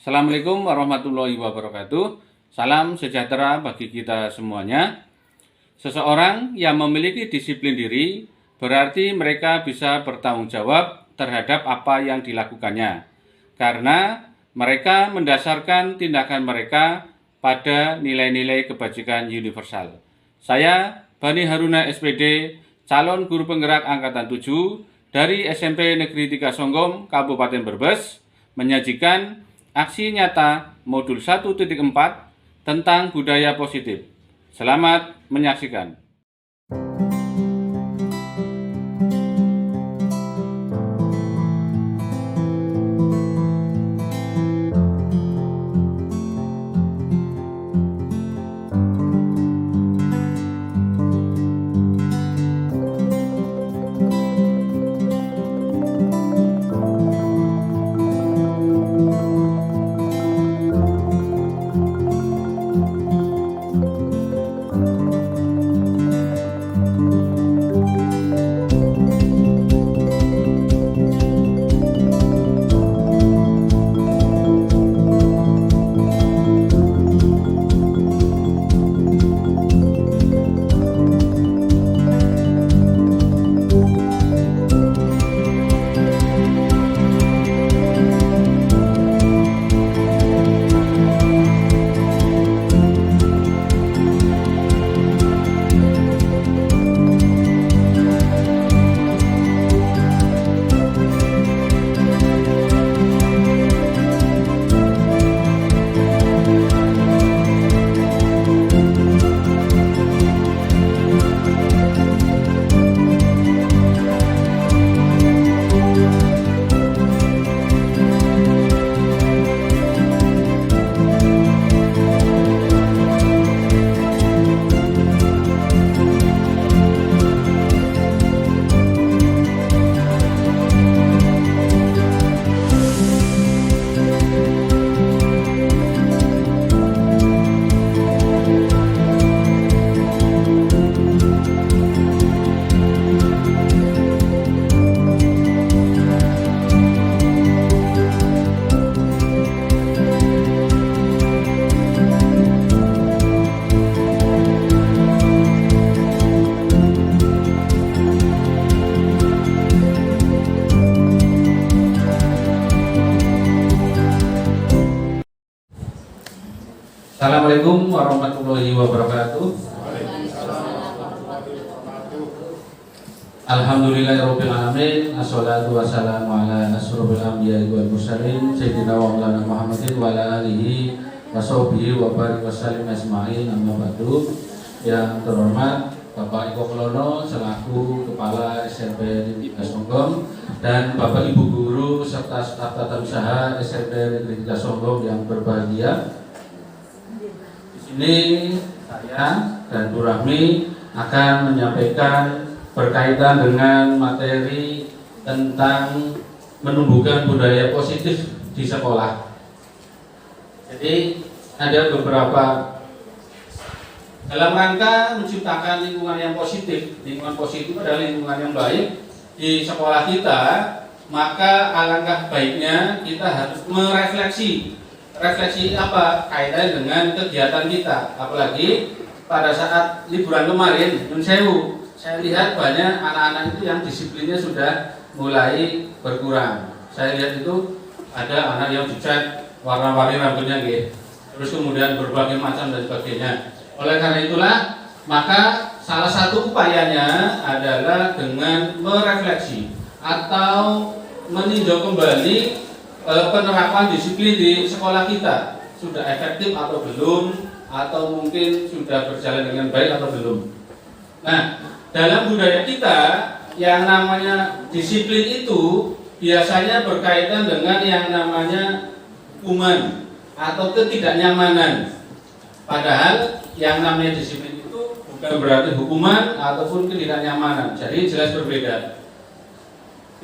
Assalamualaikum warahmatullahi wabarakatuh. Salam sejahtera bagi kita semuanya. Seseorang yang memiliki disiplin diri berarti mereka bisa bertanggung jawab terhadap apa yang dilakukannya, karena mereka mendasarkan tindakan mereka pada nilai-nilai kebajikan universal. Saya Bani Haruna SPD, calon guru penggerak Angkatan 7 dari SMP Negeri 3 Songgom, Kabupaten Brebes, menyajikan aksi nyata modul 1.4 tentang budaya positif. Selamat menyaksikan. Assalamualaikum warahmatullahi wabarakatuh. Alhamdulillahirabbil alamin. Assalatu wassalamu ala asyrofil anbiya'i wal mursalin sayyidina wa maulana Muhammadin wa ala alihi washabbihi wa barik wasallim ajmain, amma ba'du. Yang terhormat Bapak Iko Kelono selaku Kepala SMP Negeri 3 Songgom dan Bapak Ibu guru serta staf tata usaha SMP Negeri 3 Songgom yang berbahagia. Ini saya dan Bu Rahmi akan menyampaikan berkaitan dengan materi tentang menumbuhkan budaya positif di sekolah. Jadi ada beberapa dalam rangka menciptakan lingkungan yang positif. Lingkungan positif adalah lingkungan yang baik di sekolah kita, maka alangkah baiknya kita harus merefleksi. Refleksi apa? Kaitan dengan kegiatan kita. Apalagi pada saat liburan kemarin, Nun Sewu, saya lihat banyak anak-anak itu yang disiplinnya sudah mulai berkurang. Saya lihat itu ada anak yang dicat warna-warni rambutnya gitu. Terus kemudian berbagai macam dan sebagainya. Oleh karena itulah, maka salah satu upayanya adalah dengan merefleksi atau meninjau kembali penerapan disiplin di sekolah kita sudah efektif atau belum, atau mungkin sudah berjalan dengan baik atau belum. Nah, dalam budaya kita yang namanya disiplin itu biasanya berkaitan dengan yang namanya hukuman atau ketidaknyamanan. Padahal yang namanya disiplin itu bukan berarti hukuman ataupun ketidaknyamanan. Jadi jelas berbeda.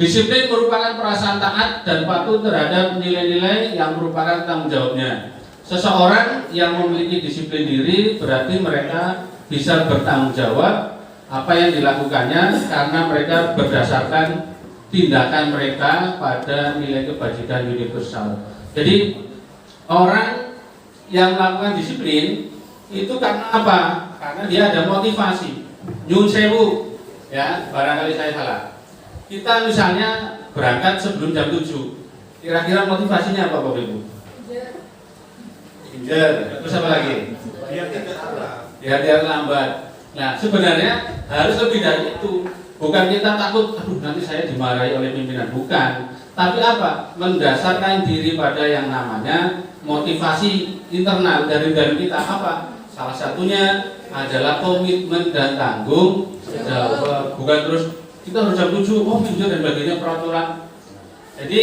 Disiplin merupakan perasaan taat dan patuh terhadap nilai-nilai yang merupakan tanggung jawabnya. Seseorang yang memiliki disiplin diri berarti mereka bisa bertanggung jawab apa yang dilakukannya karena mereka berdasarkan tindakan mereka pada nilai kebajikan universal. Jadi Orang yang melakukan disiplin itu karena apa? Karena dia ada motivasi. Nyun sewu, ya, barangkali saya salah. Kita misalnya berangkat sebelum jam 7. Kira-kira motivasinya apa Bapak Ibu? Injer. Terus apa lagi? Biar lambat. Nah, sebenarnya harus lebih dari itu. Bukan kita takut, aduh nanti saya dimarahi oleh pimpinan, bukan. Tapi apa? Mendasarkan diri pada yang namanya motivasi internal dari dalam kita apa? Salah satunya adalah komitmen dan tanggung jawab. Bukan terus kita harus jam 7, oh pinjam dan bagiannya peraturan. Jadi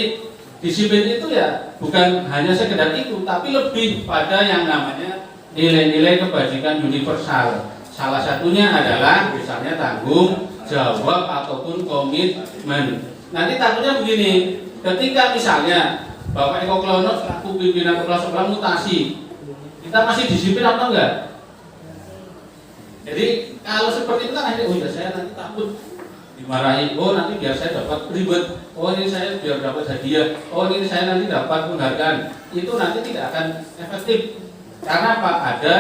disiplin itu ya bukan hanya sekedar itu, tapi lebih pada yang namanya nilai-nilai kebajikan universal. Salah satunya adalah misalnya tanggung jawab ataupun komitmen. Nanti takutnya begini, ketika misalnya Bapak Eko Klono selaku pimpinan kepala sekolah mutasi, kita masih disiplin atau enggak? Jadi kalau seperti itu kan akhirnya, oh ya saya nanti takut dimarahi, oh nanti biar saya dapat ribet, oh ini saya biar dapat hadiah, oh ini saya nanti dapat penghargaan. Itu nanti tidak akan efektif. Karena apa? Ada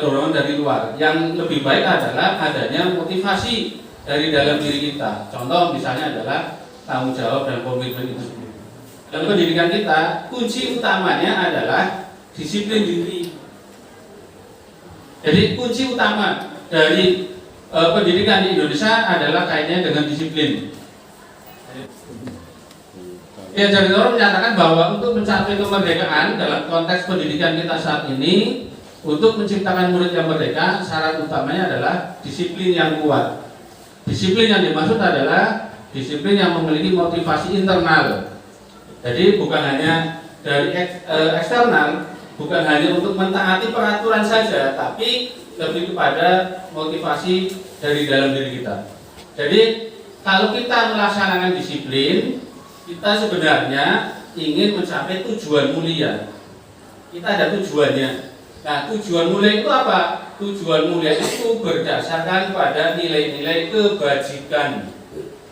dorongan dari luar. Yang lebih baik adalah adanya motivasi dari dalam diri kita. Contoh misalnya adalah tanggung jawab dan komitmen itu sendiri. Dalam pendidikan kita, kunci utamanya adalah disiplin diri. Jadi kunci utama dari pendidikan di Indonesia adalah kaitannya dengan disiplin. Ya, Jari Toro menyatakan bahwa untuk mencapai kemerdekaan dalam konteks pendidikan kita saat ini, untuk menciptakan murid yang merdeka, syarat utamanya adalah disiplin yang kuat. Disiplin yang dimaksud adalah disiplin yang memiliki motivasi internal. Jadi bukan hanya dari eksternal, bukan hanya untuk mentaati peraturan saja, tapi lebih kepada motivasi dari dalam diri kita. Jadi kalau kita melaksanakan disiplin, kita sebenarnya ingin mencapai tujuan mulia. Kita ada tujuannya. Nah, tujuan mulia itu apa? Tujuan mulia itu berdasarkan pada nilai-nilai kebajikan.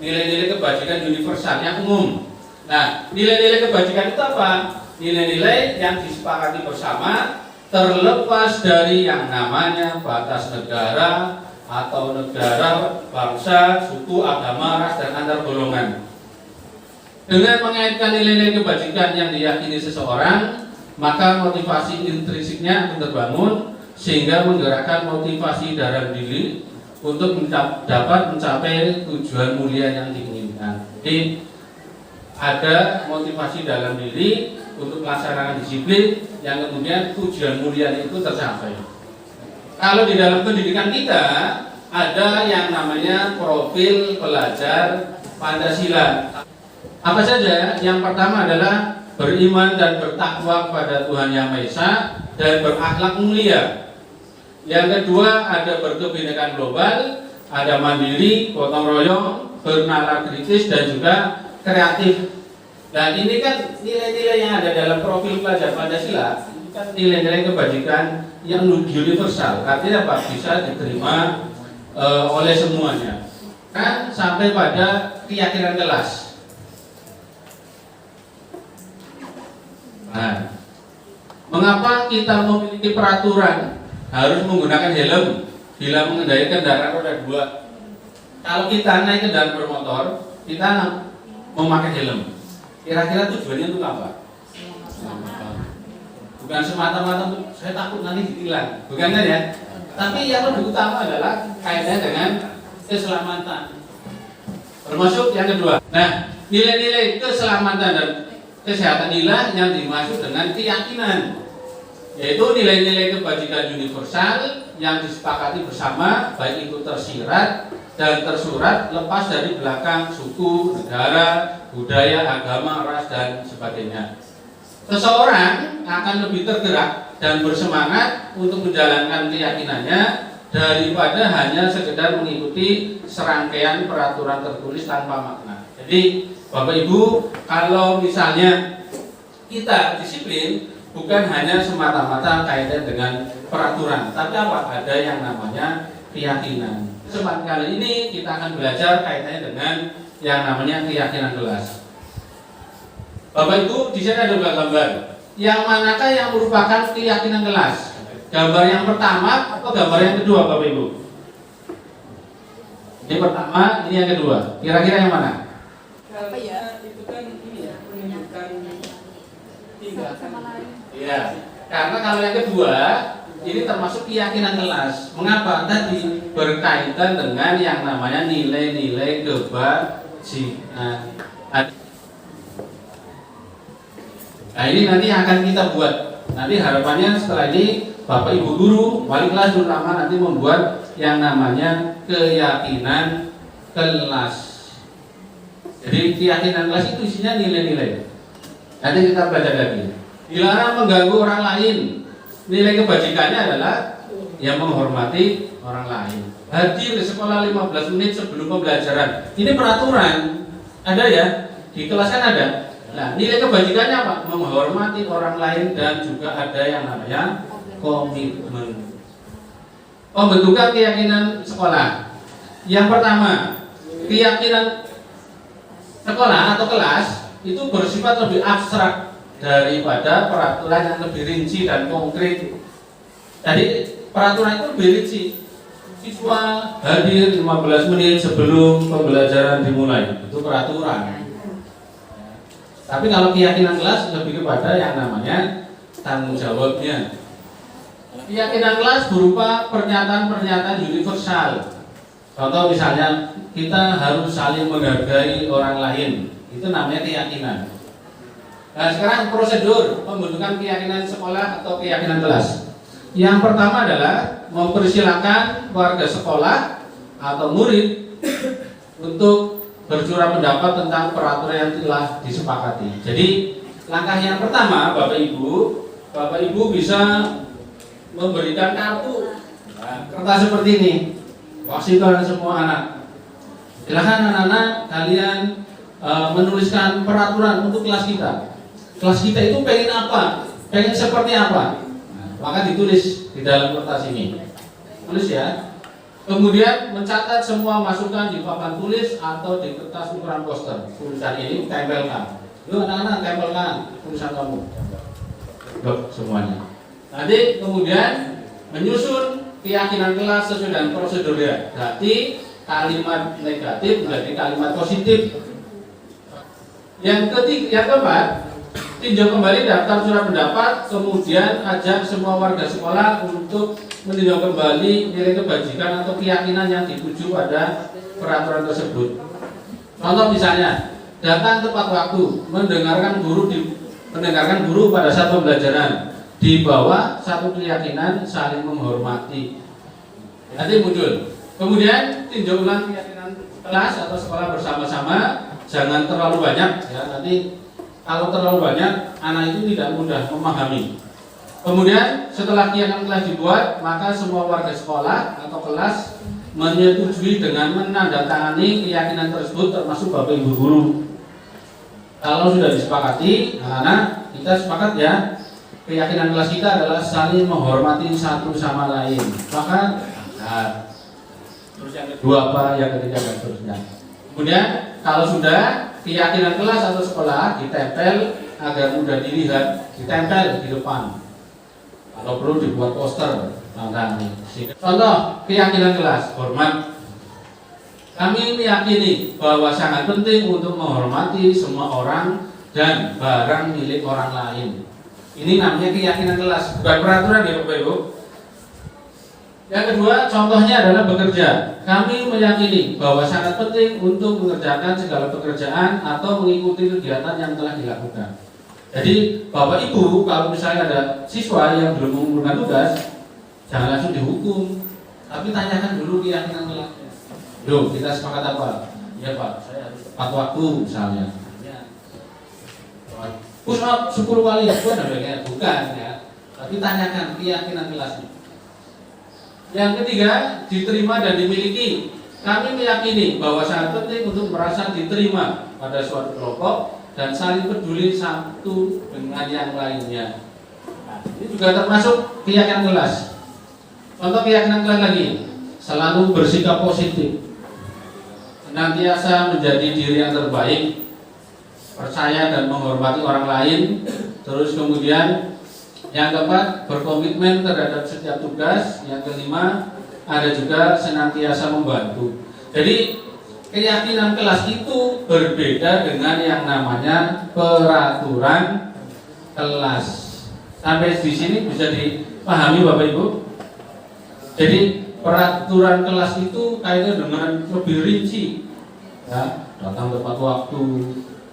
Nilai-nilai kebajikan universal yang umum. Nah, nilai-nilai kebajikan itu apa? Nilai-nilai yang disepakati bersama, terlepas dari yang namanya batas negara atau negara, bangsa, suku, agama, ras, dan antar golongan. Dengan mengaitkan nilai-nilai kebajikan yang diyakini seseorang, maka motivasi intrinsiknya akan terbangun sehingga menggerakkan motivasi dalam diri untuk dapat mencapai tujuan mulia yang diinginkan. Jadi ada motivasi dalam diri untuk melaksanakan disiplin yang kemudian tujuan mulia itu tercapai. Kalau di dalam pendidikan kita ada yang namanya profil pelajar Pancasila. Apa saja? Yang pertama adalah beriman dan bertakwa kepada Tuhan Yang Maha Esa dan berakhlak mulia. Yang kedua ada berkebinekaan global, ada mandiri, gotong royong, bernalar kritis dan juga kreatif. Dan ini kan nilai-nilai yang ada dalam profil pelajar Pancasila, itu kan nilai-nilai kebajikan yang universal. Artinya apa? Bisa diterima oleh semuanya. Kan sampai pada keyakinan kelas. Nah, mengapa kita memiliki peraturan harus menggunakan helm bila mengendarai kendaraan roda 2? Kalau kita naik kendaraan bermotor, kita memakai helm. Kira-kira tujuannya untuk apa? Bukan semata-mata untuk saya takut nanti ditilang, bukan kan ya? Tapi yang lebih utama adalah kaitannya dengan keselamatan. Termasuk yang kedua. Nah, nilai-nilai keselamatan dan kesehatan inilah yang dimaksud dengan keyakinan, yaitu nilai-nilai kebajikan universal yang disepakati bersama, baik itu tersirat dan tersurat, lepas dari belakang suku, negara, budaya, agama, ras, dan sebagainya. Seseorang akan lebih tergerak dan bersemangat untuk menjalankan keyakinannya daripada hanya sekedar mengikuti serangkaian peraturan tertulis tanpa makna. Jadi Bapak Ibu, kalau misalnya kita disiplin, bukan hanya semata-mata kaitan dengan peraturan, tapi apa? Ada yang namanya keyakinan. Kesempatan kali ini kita akan belajar kaitannya dengan yang namanya keyakinan kelas. Bapak Ibu, di sini ada dua gambar. Yang manakah yang merupakan keyakinan kelas? Gambar yang pertama atau gambar yang kedua, Bapak Ibu? Ini pertama, ini yang kedua. Kira-kira yang mana? Apa ya? Itu kan ini ya, menunjukkan tindakan. Iya. Karena kalau yang kedua ini termasuk keyakinan kelas. Mengapa? Tadi berkaitan dengan yang namanya nilai-nilai kebajikan. Nah ini nanti akan kita buat. Nanti harapannya setelah ini Bapak Ibu guru, wali kelas terutama nanti membuat yang namanya keyakinan kelas. Jadi keyakinan kelas itu isinya nilai-nilai. Nanti kita belajar lagi. Dilarang mengganggu orang lain. Nilai kebajikannya adalah yang menghormati orang lain. Hadir di sekolah 15 menit sebelum pembelajaran. Ini peraturan. Ada ya? Di kelas kan ada. Nah, nilai kebajikannya apa? Menghormati orang lain dan juga ada yang namanya komitmen. Pembentukan keyakinan sekolah. Yang pertama, keyakinan sekolah atau kelas itu bersifat lebih abstrak daripada peraturan yang lebih rinci dan konkret. Jadi peraturan itu lebih rinci. Siswa hadir 15 menit sebelum pembelajaran dimulai. Itu peraturan. Tapi kalau keyakinan kelas lebih kepada yang namanya tanggung jawabnya. Keyakinan kelas berupa pernyataan-pernyataan universal. Contoh misalnya kita harus saling menghargai orang lain. Itu namanya keyakinan. Nah sekarang prosedur pembentukan keyakinan sekolah atau keyakinan kelas. Yang pertama adalah mempersilahkan warga sekolah atau murid untuk bercurah pendapat tentang peraturan yang telah disepakati. Jadi langkah yang pertama Bapak Ibu bisa memberikan kartu kertas seperti ini. Waksikan semua anak. Silakan anak-anak kalian menuliskan peraturan untuk kelas kita. Kelas kita itu pengen apa? Pengen seperti apa? Nah, maka ditulis di dalam kertas ini. Tulis ya. Kemudian mencatat semua masukan di papan tulis atau di kertas ukuran poster. Tulisan ini tempelkan. Lu anak-anak tempelkan tulisan kamu. Blok semuanya. Nanti kemudian menyusun keyakinan kelas sesuai dengan prosedurnya. Berarti kalimat negatif menjadi kalimat positif. Yang keempat, tinjau kembali daftar surat pendapat, kemudian ajak semua warga sekolah untuk meninjau kembali nilai kebajikan atau keyakinan yang dituju pada peraturan tersebut. Contoh misalnya, datang tepat waktu, mendengarkan guru pada saat pembelajaran, di bawah satu keyakinan saling menghormati. Nanti muncul. Kemudian tinjau ulang keyakinan kelas atau sekolah bersama-sama, jangan terlalu banyak ya, nanti kalau terlalu banyak, anak itu tidak mudah memahami. Kemudian setelah keyakinan kelas dibuat, maka semua warga sekolah atau kelas menyetujui dengan menandatangani keyakinan tersebut, termasuk Bapak Ibu guru. Kalau sudah disepakati, anak-anak kita sepakat ya, keyakinan kelas kita adalah saling menghormati satu sama lain. Maka, terus yang kedua apa, yang ketiga dan seterusnya. Kemudian kalau sudah keyakinan kelas atau sekolah ditempel agar mudah dilihat, ditempel di depan. Kalau perlu dibuat poster. Contoh keyakinan kelas, hormat. Kami meyakini bahwa sangat penting untuk menghormati semua orang dan barang milik orang lain. Ini namanya keyakinan kelas, bukan peraturan ya Bapak Ibu. Yang kedua, contohnya adalah bekerja. Kami meyakini bahwa sangat penting untuk mengerjakan segala pekerjaan atau mengikuti kegiatan yang telah dilakukan. Jadi, Bapak Ibu, kalau misalnya ada siswa yang belum mengumpulkan tugas, jangan langsung dihukum, tapi tanyakan dulu keyakinan kelasnya. Loh, kita sepakat apa? Ya Pak, saya harus tepat waktu misalnya. Push up 10 kali, bukan ya. Tapi tanyakan keyakinan kelasnya. Yang ketiga, diterima dan dimiliki. Kami meyakini bahwa sangat penting untuk merasa diterima pada suatu kelompok dan saling peduli satu dengan yang lainnya. Nah, ini juga termasuk keyakinan kelas. Contoh keyakinan kelas lagi, selalu bersikap positif, senantiasa menjadi diri yang terbaik, percaya dan menghormati orang lain, Terus kemudian yang keempat, berkomitmen terhadap setiap tugas. Yang kelima, ada juga senantiasa membantu. Jadi keyakinan kelas itu berbeda dengan yang namanya peraturan kelas. Sampai di sini bisa dipahami Bapak Ibu. Jadi peraturan kelas itu kaitannya dengan lebih rinci, ya, datang tepat waktu,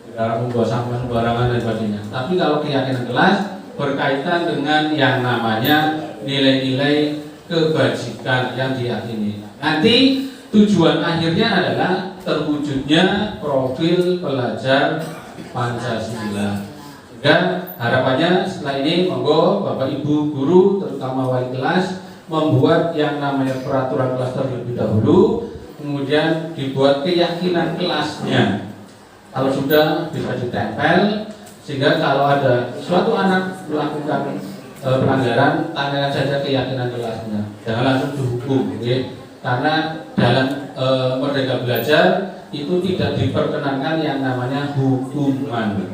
tidak membawa sampah sembarangan dan sebagainya. Tapi kalau keyakinan kelas berkaitan dengan yang namanya nilai-nilai kebajikan yang diyakini. Nanti tujuan akhirnya adalah terwujudnya profil pelajar Pancasila. Sehingga harapannya setelah ini monggo Bapak Ibu guru terutama wali kelas membuat yang namanya peraturan kelas terlebih dahulu, kemudian dibuat keyakinan kelasnya. Kalau sudah bisa ditempel, sehingga kalau ada suatu anak melakukan pelanggaran, tanyakan saja keyakinan kelasnya, jangan langsung dihukum, okay? Karena dalam Merdeka Belajar itu tidak diperkenankan yang namanya hukuman.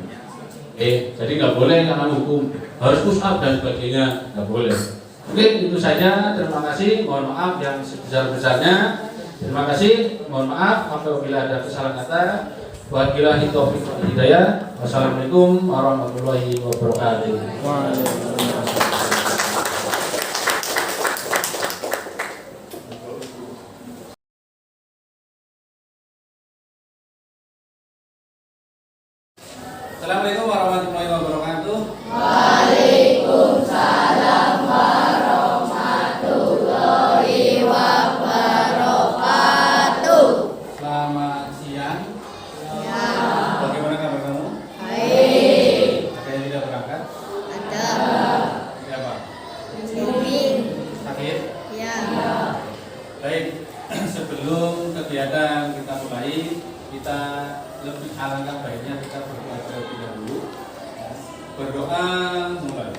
Jadi nggak boleh karena hukum harus push up dan sebagainya, nggak boleh. Oke, itu saja. Terima kasih. Mohon maaf yang sebesar-besarnya. Terima kasih. Mohon maaf apabila ada kesalahan kata. Wabillahi taufiq wal hidayah. Wassalamualaikum warahmatullahi wabarakatuh. Assalamualaikum warahmatullahi wabarakatuh. Waalaikumsalam warahmatullahi wabarakatuh. Selamat siang. Ya. Bagaimana kabar kamu? Baik. Ada yang tidak berangkat? Ada. Siapa? Sini. Sakit? Ya. Baik. Sebelum kegiatan kita mulai, kita lebih alangkah baiknya kita berdoa terlebih dahulu. Berdoa mulai.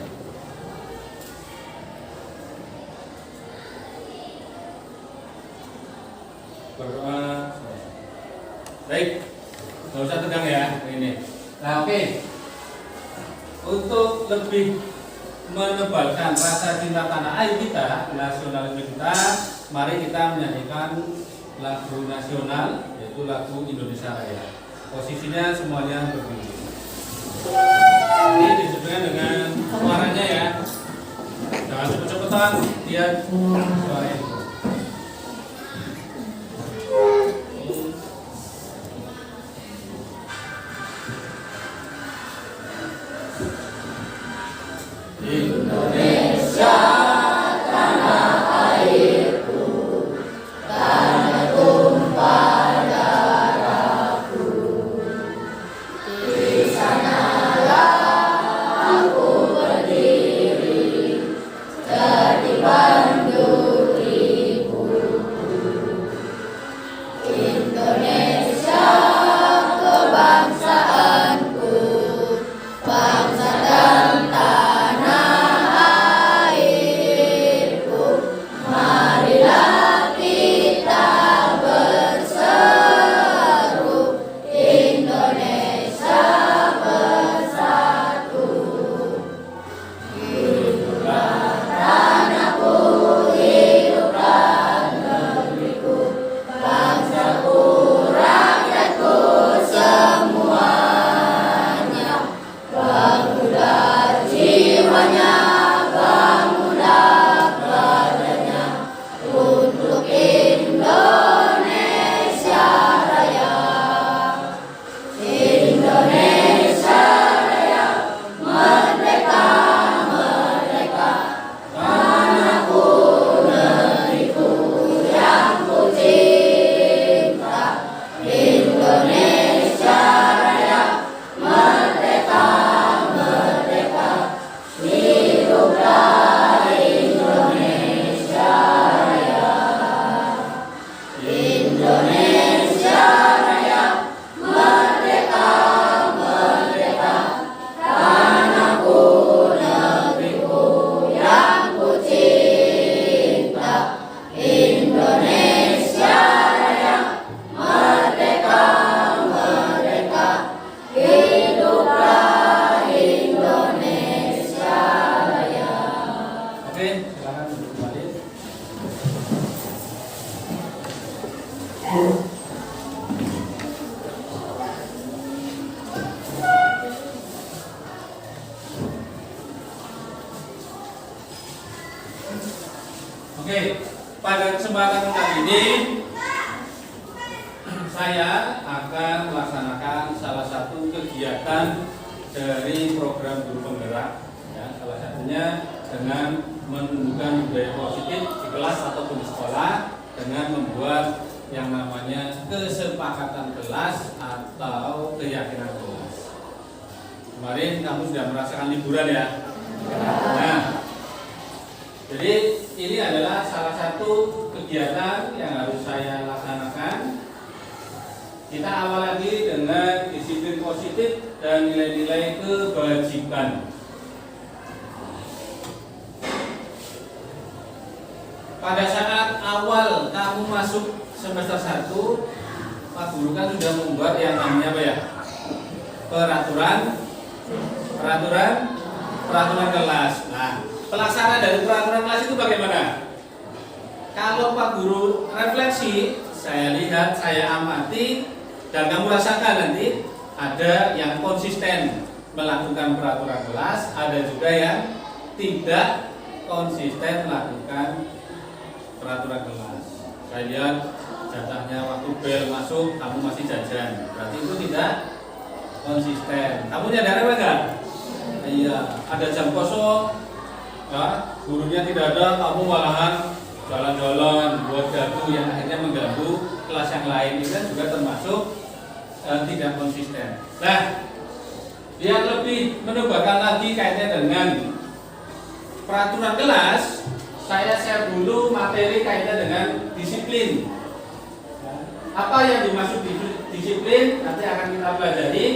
Berdoa. Baik, nggak usah tegang ya ini. Nah, oke. Untuk lebih menebalkan rasa cinta tanah air kita, nasionalisme kita, mari kita menyanyikan lagu nasional, yaitu lagu Indonesia Raya. Posisinya semuanya berdiri. Ini disesuaikan dengan suaranya ya. Jangan cepet-cepetan, lihat suaranya itu. Indonesia tanah airku, tanah tumpah darahku. Di sanalah aku berdiri, jadi bandu di pada kesempatan kali ini saya akan melaksanakan salah satu kegiatan dari program guru penggerak, ya, salah satunya dengan menumbuhkan budaya positif di kelas ataupun di sekolah dengan membuat yang namanya kesepakatan kelas atau keyakinan kelas. Kemarin kamu sudah merasakan liburan ya. Nah, jadi ini adalah salah satu kegiatan yang harus saya laksanakan. Kita awal lagi dengan disiplin positif dan nilai-nilai kebajikan. Pada saat awal kamu masuk semester 1, Pak Guru kan sudah membuat yang namanya apa ya? Peraturan kelas. Nah, pelaksanaan dari peraturan kelas itu bagaimana? Kalau Pak Guru refleksi, saya lihat, saya amati, dan kamu rasakan nanti ada yang konsisten melakukan peraturan kelas, ada juga yang tidak konsisten melakukan peraturan kelas. Saya lihat jatahnya waktu bel masuk, kamu masih jajan, berarti itu tidak konsisten. Kamu nyadar apa enggak? Iya, ada jam kosong, ya, gurunya tidak ada, kamu malahan jalan-jalan buat gaduh yang akhirnya mengganggu kelas yang lain. Itu kan juga termasuk tidak konsisten. Nah, yang lebih menebarkan lagi kaitannya dengan peraturan kelas, saya share dulu materi kaitannya dengan disiplin. Apa yang dimaksud disiplin nanti akan kita pelajari.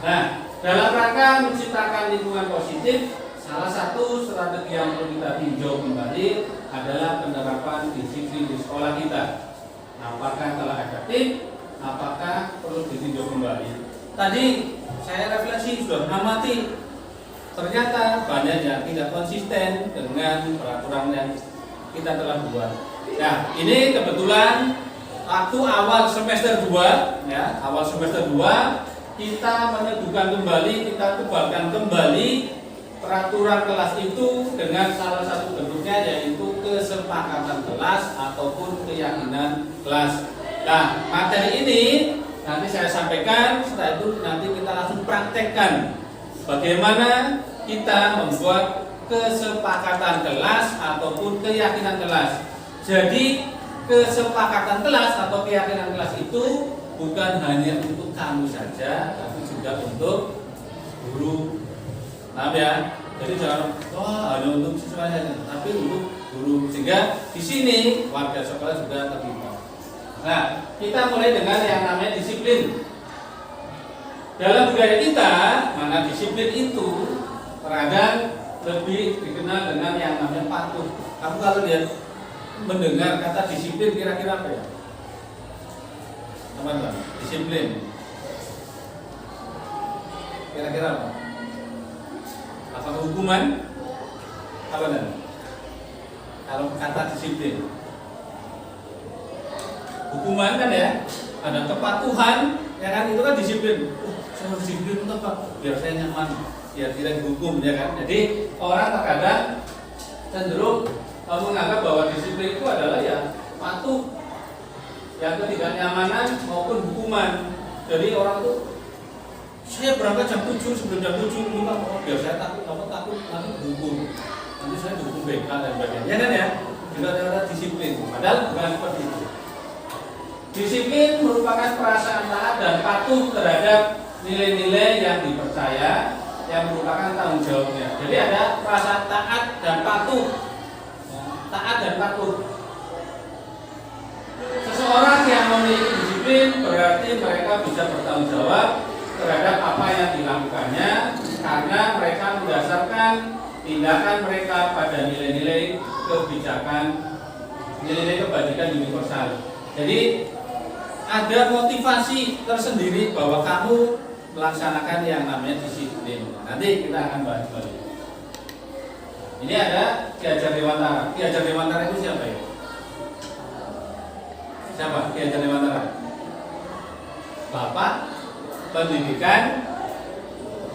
Nah, dalam rangka menciptakan lingkungan positif, salah satu strategi yang perlu kita tinjau kembali adalah penerapan disiplin di sekolah kita. Apakah telah efektif? Apakah perlu ditinjau kembali? Tadi saya refleksi sudah amati, ternyata banyak yang tidak konsisten dengan peraturan yang kita telah buat. Nah, ini kebetulan waktu awal semester 2, ya, awal semester 2 kita meneguhkan kembali, kita tebalkan kembali peraturan kelas itu dengan salah satu bentuknya yaitu kesepakatan kelas ataupun keyakinan kelas. Nah, materi ini nanti saya sampaikan, setelah itu nanti kita langsung praktekkan bagaimana kita membuat kesepakatan kelas ataupun keyakinan kelas. Jadi kesepakatan kelas atau keyakinan kelas itu bukan hanya untuk kamu saja, tapi juga untuk guru. Paham ya? Jadi jangan hanya untuk siswa saja, tapi untuk guru. Sehingga di sini warga sekolah juga terlibat. Nah, kita mulai dengan yang namanya disiplin. Dalam budaya kita, mana disiplin itu terkadang lebih dikenal dengan yang namanya patuh. Kamu kalau lihat mendengar kata disiplin kira-kira apa ya? Teman-teman, disiplin. Kira-kira apa? Apakah hukuman? Apa namanya? Kalau kata disiplin, hukuman kan ya, ada kepatuhan, ya kan, itu kan disiplin. Saya disiplin untuk apa? Biar saya nyaman, biar tidak dihukum, ya kan. Jadi orang terkadang cenderung menganggap bahwa disiplin itu adalah ya patuh, yang ketidaknyamanan maupun hukuman. Jadi orang itu, saya berangkat jam 7, sebelum jam 7 lupa, biar saya takut nanti dihukum, nanti saya dihukum BK dan sebagainya, ya kan ya. Juga ada disiplin, padahal bukan seperti itu. Disiplin merupakan perasaan taat dan patuh terhadap nilai-nilai yang dipercaya, yang merupakan tanggung jawabnya. Jadi ada perasaan taat dan patuh. Taat dan patuh. Seseorang yang memiliki disiplin berarti mereka bisa bertanggung jawab terhadap apa yang dilakukannya, karena mereka mendasarkan tindakan mereka pada nilai-nilai kebijakan, nilai-nilai kebajikan universal. Jadi ada motivasi tersendiri bahwa kamu melaksanakan yang namanya disiplin. Nanti kita akan bahas balik. Ini ada Ki Hajar Dewantara. Ki Hajar Dewantara itu siapa ya? Siapa Ki Hajar Dewantara? Bapak Pendidikan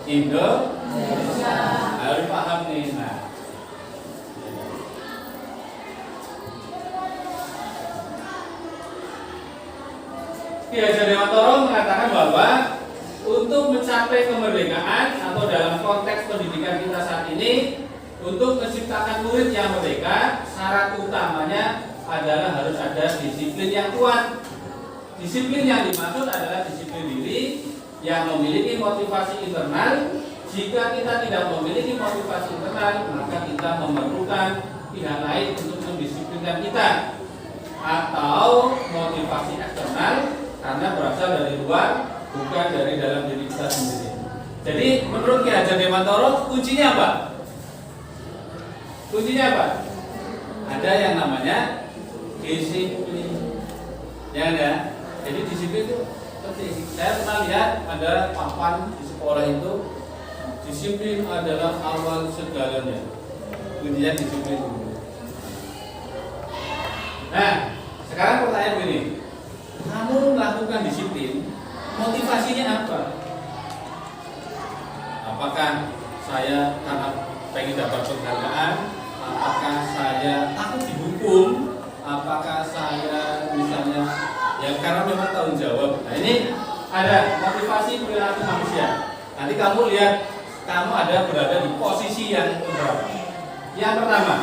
Indonesia. Harus paham nih. Nah, Ki Hajar Dewantara mengatakan bahwa untuk mencapai kemerdekaan atau dalam konteks pendidikan kita saat ini, untuk menciptakan murid yang merdeka, syarat utamanya adalah harus ada disiplin yang kuat. Disiplin yang dimaksud adalah disiplin diri yang memiliki motivasi internal. Jika kita tidak memiliki motivasi internal, maka kita memerlukan pihak lain untuk mendisiplinkan kita, atau motivasi eksternal karena berasal dari luar, bukan dari dalam diri kita sendiri. Jadi menurut Ki Hajar Dewantara, kuncinya apa? Kuncinya apa? Ada yang namanya disiplin. Ya ada. Jadi disiplin itu penting. Saya pernah lihat ada papan di sekolah itu, disiplin adalah awal segalanya. Kuncinya disiplin. Nah, sekarang pertanyaan begini. Kamu melakukan disiplin, motivasinya apa? Apakah saya karena pengen dapat penghargaan? Apakah saya takut dihukum? Apakah saya misalnya ya karena memang tanggung jawab? Nah ini ada motivasi perilaku manusia. Nanti kamu lihat kamu ada berada di posisi yang berapa. Yang pertama,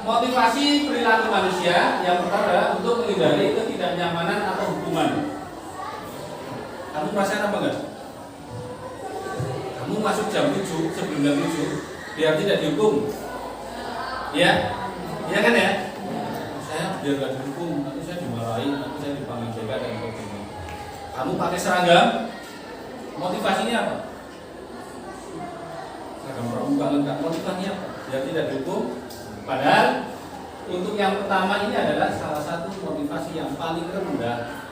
motivasi perilaku manusia yang pertama adalah untuk menghindari ketidaknyamanan atau hukuman. Kamu perasaan apa enggak? Kamu masuk jam 7 sebelum jam 7 biar tidak dihukum. Ya? Iya kan ya? Saya biar enggak dihukum, nanti saya dimarahin, nanti saya dipanggil jaga dan sebagainya. Kamu pakai seragam, motivasinya apa? Seragam pramuka lengkap, motivasinya apa? Biar tidak dihukum. Padahal untuk yang pertama ini adalah salah satu motivasi yang paling rendah.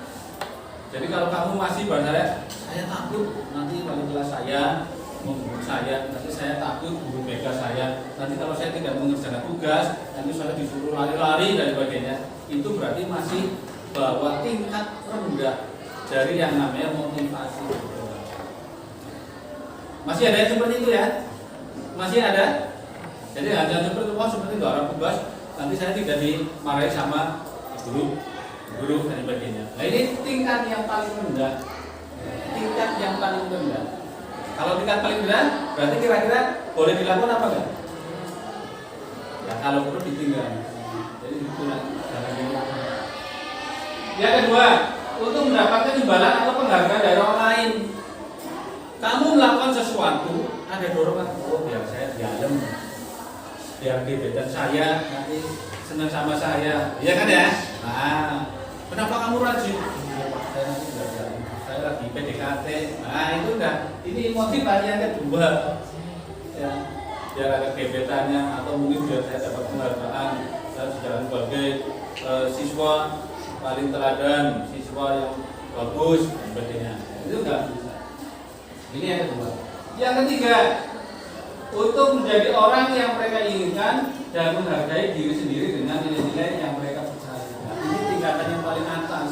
Jadi kalau kamu masih berkata, saya takut nanti wali kelas saya menghukum saya, nanti saya takut guru BK saya, nanti kalau saya tidak mengerjakan tugas, nanti saya disuruh lari-lari dan sebagainya, itu berarti masih bahwa tingkat rendah dari yang namanya motivasi. Masih ada yang seperti itu ya? Masih ada? Jadi hanya seperti itu, seperti itu orang tugas, nanti saya tidak dimarahi sama guru dan sebagainya. Nah ini tingkat yang paling rendah. Tingkat yang paling rendah. Kalau tingkat paling rendah, berarti kira-kira boleh dilakukan apa enggak? Ya kalau perlu ditinggal. Jadi itulah caranya. Yang kedua, untuk mendapatkan imbalan atau penghargaan dari orang lain. Kamu melakukan sesuatu, ada dorongan, oh biar saya diam, biar gebetan saya nanti senang sama saya, iya kan ya? Nah, kenapa kamu rajin? Ya Pak, saya nanti belajar. Saya lagi PDKT. Nah, itu udah. Ini motivasi yang kedua. Ya, biar ada gebetannya atau mungkin biar saya dapat penghargaan. Saya jalan sebagai siswa paling teladan, siswa yang bagus dan sebagainya. Itu enggak bisa. Ini yang kedua. Yang ketiga, untuk menjadi orang yang mereka inginkan dan menghargai diri sendiri dengan nilai-nilai yang mereka percaya. Nah, ini tingkatan yang paling atas.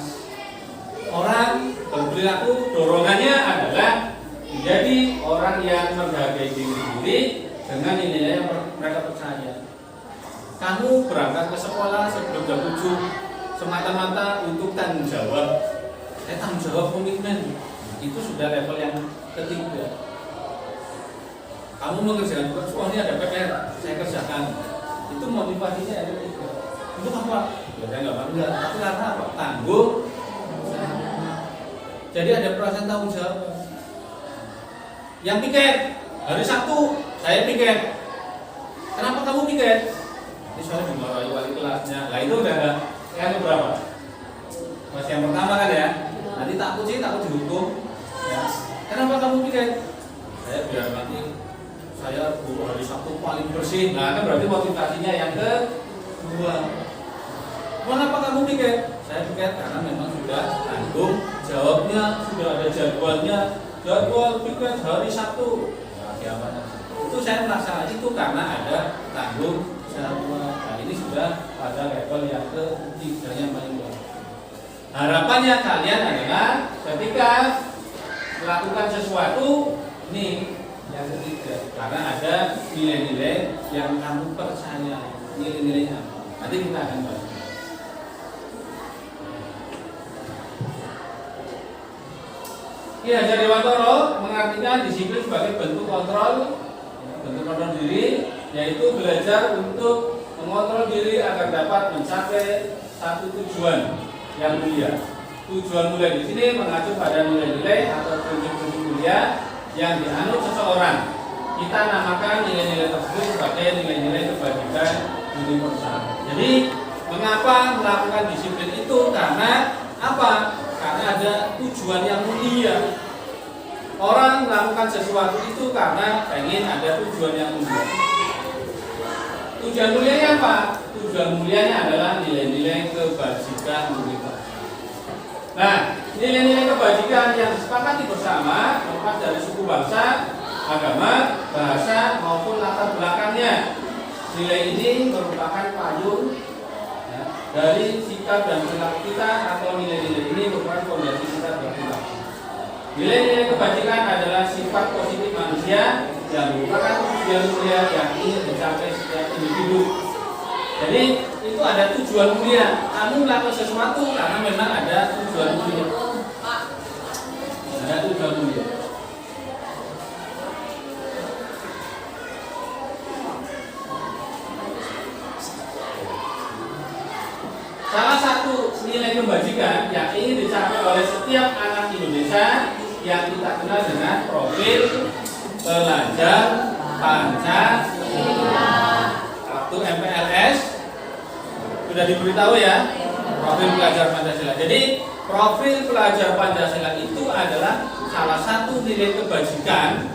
Orang berperilaku dorongannya adalah menjadi orang yang menghargai diri sendiri dengan nilai-nilai yang mereka percaya. Kamu berangkat ke sekolah sebelum jam 7 semata-mata untuk tanggung jawab. Tanggung jawab komitmen. Itu sudah level yang ketiga. Kamu mengerjakan tugas, oh ini ada PR, saya kerjakan. Itu motivasinya yang ketiga. Untuk apa? Ya saya nggak mau, tapi karena apa? Tanggung. Jadi ada perasaan tanggung jawab. Yang piket, hari Sabtu saya piket. Kenapa kamu piket? Ini soalnya dimarahi wali kelasnya. Nah itu udah ada yang berapa? Masih yang pertama kan ya? Nanti takut dihukum. Ya. Kenapa kamu piket? Saya biar nanti saya guru hari Sabtu paling bersih. Nah kan berarti motivasinya yang kedua. Kenapa kamu piket? Saya piket karena memang sudah tanggung jawabnya, sudah ada jadwalnya. Jadwal piket hari Sabtu. Nah, itu saya melaksanakan itu karena ada tanggung jawab. Nah ini sudah pada level yang ketiga yang paling bawah. Harapannya kalian adalah ketika melakukan sesuatu ini yang ketiga, karena ada nilai-nilai yang kamu percaya. Nilai-nilainya apa? Nanti kita akan bahas. Ki Hajar Dewantoro mengartikan disiplin sebagai bentuk kontrol diri, yaitu belajar untuk mengontrol diri agar dapat mencapai satu tujuan yang mulia. Tujuan mulia di sini mengacu pada nilai-nilai atau prinsip-prinsip mulia yang dianut seseorang. Kita namakan nilai-nilai tersebut sebagai nilai-nilai kebajikan universal. Jadi, mengapa melakukan disiplin itu? Karena apa? Karena ada tujuan yang mulia. Orang melakukan sesuatu itu karena pengen ada tujuan yang mulia. Tujuan mulianya apa? Tujuan mulianya adalah nilai-nilai kebajikan universal. Nah, nilai-nilai kebajikan yang disepakati bersama terlepas dari suku bangsa, agama, bahasa maupun latar belakangnya. Nilai ini merupakan payung ya, dari sikap dan perilaku kita, atau nilai-nilai ini merupakan fondasi kita berperilaku. Nilai-nilai kebajikan adalah sifat positif manusia yang merupakan tujuan mulia yang ingin dicapai setiap individu. Jadi itu ada tujuan mulia. Kamu melakukan sesuatu karena memang ada tujuan mulia. Ada tujuan mulia. Salah satu nilai kebajikan yang ingin dicapai oleh setiap anak Indonesia yang kita kenal dengan profil pelajar Pancasila. Waktu MPLS sudah diberitahu ya, profil pelajar Pancasila. Jadi profil pelajar Pancasila itu adalah salah satu nilai kebajikan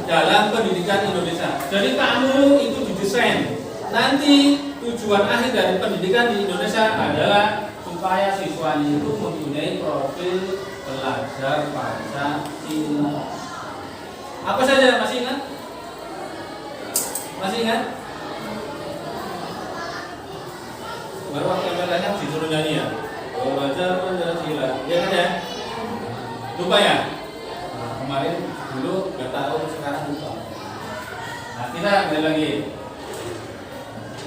dalam pendidikan Indonesia. Jadi kamu itu didesain. Nanti tujuan akhir dari pendidikan di Indonesia adalah supaya siswanya itu mempunyai profil pelajar Pancasila. Apa saja, masih ingat? Masih ingat? Baru waktu yang disuruh nyanyi ya. Pelajar Pancasila, ya kan ya? Lupa ya? Nah, kemarin dulu gak tahu, sekarang lupa. Nah, kita kembali lagi.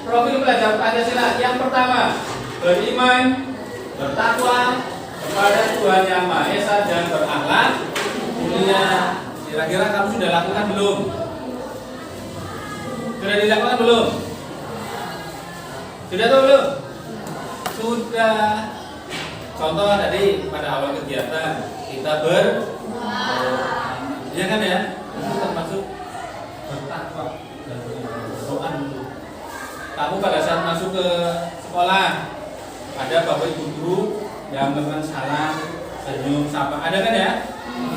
Profil pelajar Pancasila yang pertama, beriman, bertakwa kepada Tuhan Yang Maha Esa dan berakhlak mulia. Kira-kira kamu sudah lakukan belum? Sudah dilakukan belum? Sudah atau belum? Sudah. Contoh tadi pada awal kegiatan kita ya kan ya? Itu termasuk bertakwa dan berdoa dulu. Kamu pada saat masuk ke sekolah ada bapak ibu guru yang memberikan salam, senyum, sapa, ada kan ya?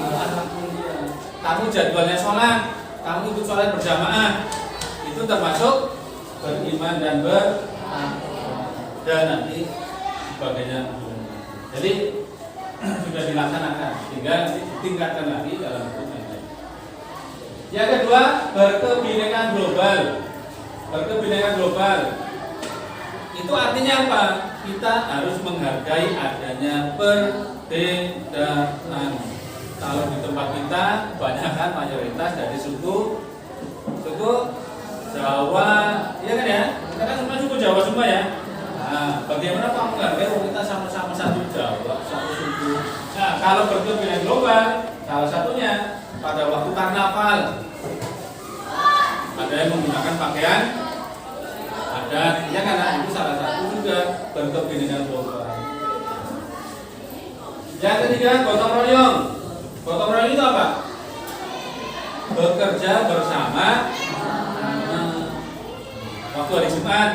Alhamdulillah. Kamu jadwalnya sholat, kamu ikut sholat berjamaah, itu termasuk beriman dan dan nanti sebagainya. Jadi sudah dilaksanakan, tinggal nanti ditingkatkan lagi dalam bentuk yang lain. Yang kedua, berkebinekaan global. Berkebinekaan global itu artinya apa? Kita harus menghargai adanya perbedaan. Kalau di tempat kita kebanyakan mayoritas dari suku Jawa, ya kan ya? Kita kan semua suku Jawa semua ya. Nah, bagaimana Pak menghargai kita sama-sama satu Jawa, satu suku. Nah, kalau berkebinekaan global, salah satunya pada waktu karnaval. Ada yang menggunakan pakaian adat, ya kan? Itu salah satu juga berkebinekaan global. Yang ketiga, gotong royong. Gotong royong itu apa? Bekerja bersama. Waktu hari Jumat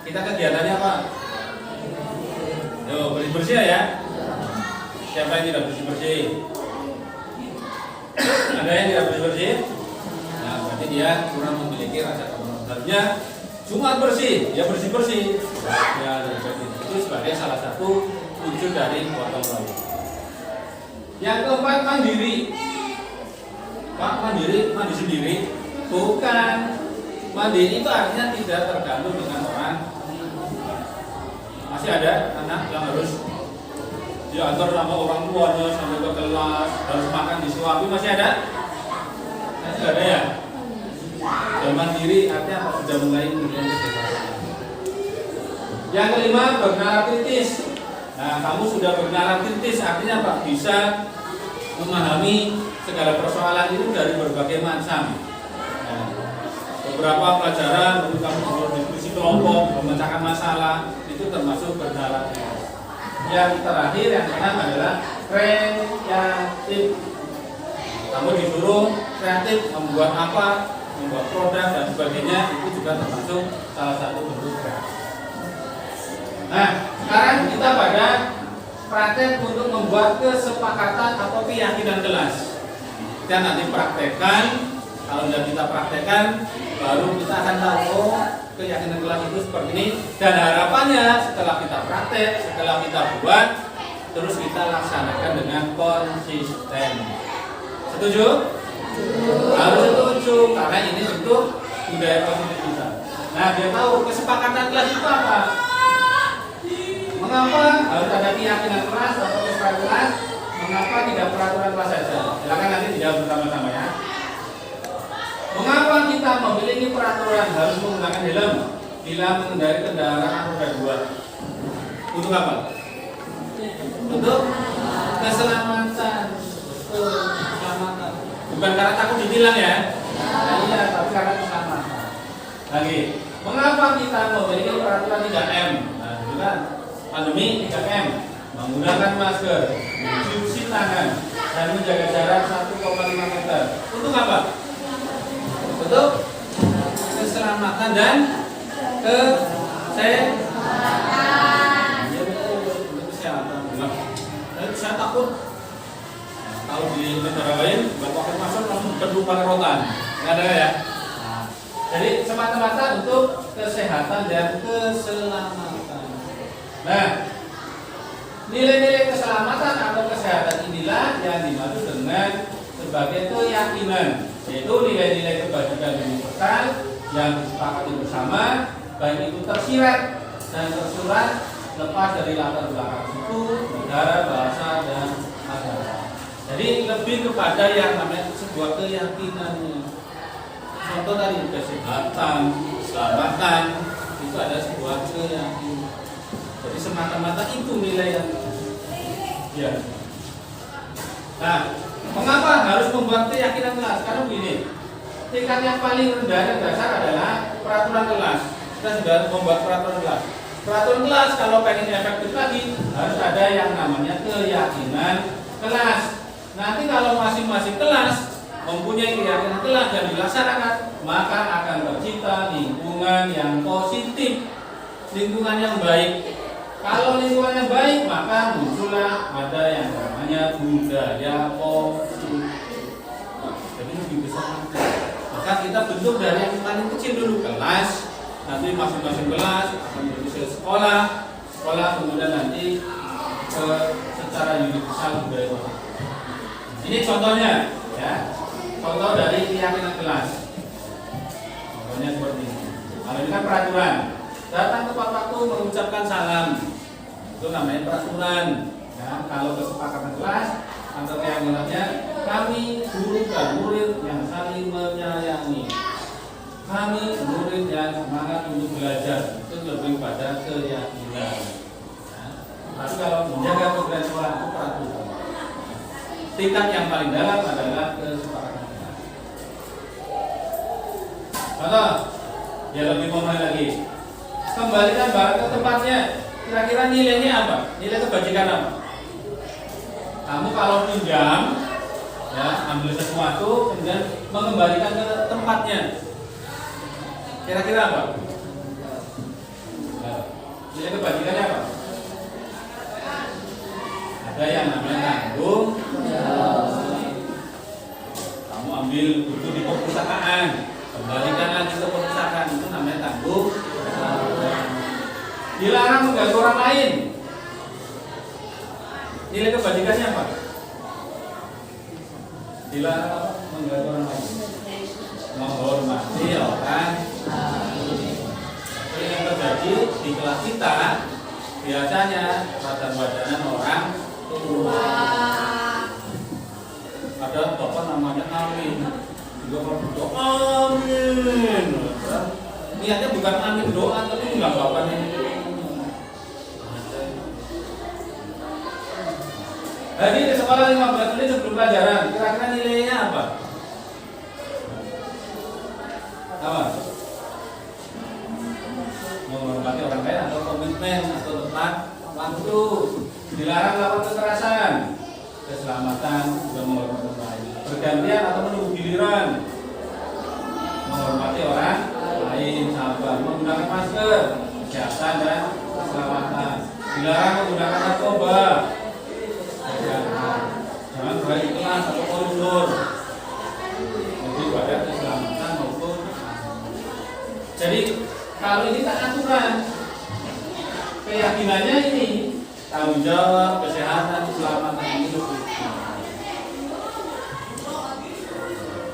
kita kegiatannya apa? Yo, bersih-bersih ya. Siapa yang tidak bersih-bersih? Ada yang tidak bersih-bersih? Nah, berarti dia kurang memiliki rasa kemanusiaan. Harusnya Jumat bersih, ya bersih-bersih. Ya, itu sebagai salah satu wujud dari gotong royong. Yang keempat, mandiri. Pak, mandiri, mandi sendiri? Bukan. Mandiri itu artinya tidak tergantung dengan orang. Masih ada anak yang harus diantar sama orang tuanya sampai ke kelas, harus makan disuapi, masih ada? Masih ada ya? Dan mandiri artinya apa? Sudah mulai menunjukkan kebebasan. Yang kelima, bernalar kritis. Nah, kamu sudah bernalar kritis artinya apa? Bisa memahami segala persoalan itu dari berbagai macam. Nah, beberapa pelajaran untuk kamu berdiskusi kelompok, memecahkan masalah itu termasuk berdialektika. Yang terakhir yang keenam adalah kreatif. Kamu disuruh kreatif membuat apa, membuat produk dan sebagainya, itu juga termasuk salah satu bentuk kreatif. Nah, sekarang kita pada praktek untuk membuat kesepakatan atau keyakinan kelas. Kita nanti praktekkan. Kalau sudah kita praktekkan, baru kita akan tahu keyakinan kelas itu seperti ini. Dan harapannya setelah kita praktek, setelah kita buat, terus kita laksanakan dengan konsisten. Setuju? Harus setuju, karena ini bentuk budaya positif kita. Nah, dia tahu kesepakatan kelas itu apa. Mengapa harus ada keyakinan kelas atau kesepakatan kelas? Mengapa tidak peraturan kelas saja? Silakan nanti dijawab bersama-sama ya. Mengapa kita memiliki peraturan harus menggunakan helm bila mengendarai kendaraan roda 2? Untuk apa? Untuk keselamatan. Keselamatan. Bukan karena takut ditilang ya. Nah, iya, tapi karena keselamatan. Lagi, mengapa kita memiliki peraturan 3M? Nah, itu kan pandemi 3M, menggunakan masker, mencuci tangan, dan menjaga jarak 1,5 meter. Untuk apa? Untuk keselamatan dan kesehatan. Ya betul, untuk kesehatan. Saya takut kalau di negara lain nggak pakai masker langsung perlu pakai rotan, nggak ada ya. Jadi semata-mata untuk kesehatan dan keselamatan. Nah, nilai-nilai keselamatan atau kesehatan inilah yang dimaksud dengan sebagai keyakinan, yaitu nilai-nilai kebajikan universal yang disepakati bersama, baik itu tersirat dan tersurat, lepas dari latar belakang suku, negara, bahasa, dan agama. Jadi lebih kepada yang namanya sebuah keyakinan. Contoh tadi kesehatan, keselamatan itu ada sebuah keyakinan. Jadi semata-mata itu nilai yang ya. Nah, mengapa harus membuat keyakinan kelas? Karena begini, tingkat yang paling rendah dan dasar adalah peraturan kelas. Kita sudah membuat peraturan kelas. Peraturan kelas kalau pengen efektif lagi harus ada yang namanya keyakinan kelas. Nanti kalau masing-masing kelas mempunyai keyakinan kelas dan dilaksanakan, maka akan tercipta lingkungan yang positif, lingkungan yang baik. Kalau lingkungan yang baik, maka muncullah ada yang namanya budaya positif. Jadi lebih besar. Maka kita bentuk dari yang paling kecil dulu, kelas. Nanti masing-masing kelas akan menuju sekolah, kemudian nanti secara universal budaya positif. Ini contohnya, ya. Contoh dari keyakinan kelas. Contohnya seperti ini. Kalau ini kan peraturan. Datang tepat waktu mengucapkan salam, itu namanya peraturan. Ya, kalau kesepakatan kelas atau keyakinannya, kami guru dan murid yang saling menyayangi, kami murid yang semangat untuk belajar, itu lebih pada keyakinan. Ya. Tapi kalau menjaga kebersihan sekolah itu peraturan. Tingkat yang paling dalam adalah kesepakatan kelas. Contoh, ya lebih formal lagi. Kembalikan barang ke tempatnya. Kira-kira nilainya apa? Nilai kebajikan apa? Kamu kalau pinjam, ya ambil sesuatu, kemudian mengembalikan ke tempatnya. Kira-kira apa? Nah, nilai kebajikannya apa? Ada yang namanya tanggung. Kamu ambil buku di perpustakaan, kembalikan lagi ke perpustakaan, itu namanya tanggung. Dilarang mengganggu orang lain. Nilai kebajikannya apa? Dilarang mengganggu orang lain. Menghormati orang. Yang terjadi di kelas kita biasanya badan-badanan orang tua. Ada bapak namanya Amin. Juga berdoa amin. Niatnya bukan amin doa, tapi enggak bapaknya. Jadi di sekolah 15 menit sebelum pelajaran, kira-kira nilainya apa? Apa? Menghormati orang lain atau komitmen atau tepat waktu, dilarang lawan kekerasan, keselamatan juga menghormati orang lain, bergantian atau menunggu giliran, menghormati orang lain, sabar, menggunakan masker, kesehatan dan keselamatan, dilarang menggunakan narkoba, jangan berada di kelas atau koridor, lebih pada keselamatan maupun. Jadi kalau ini tak aturan, keyakinannya ini tanggung jawab, kesehatan, keselamatan ini lebih.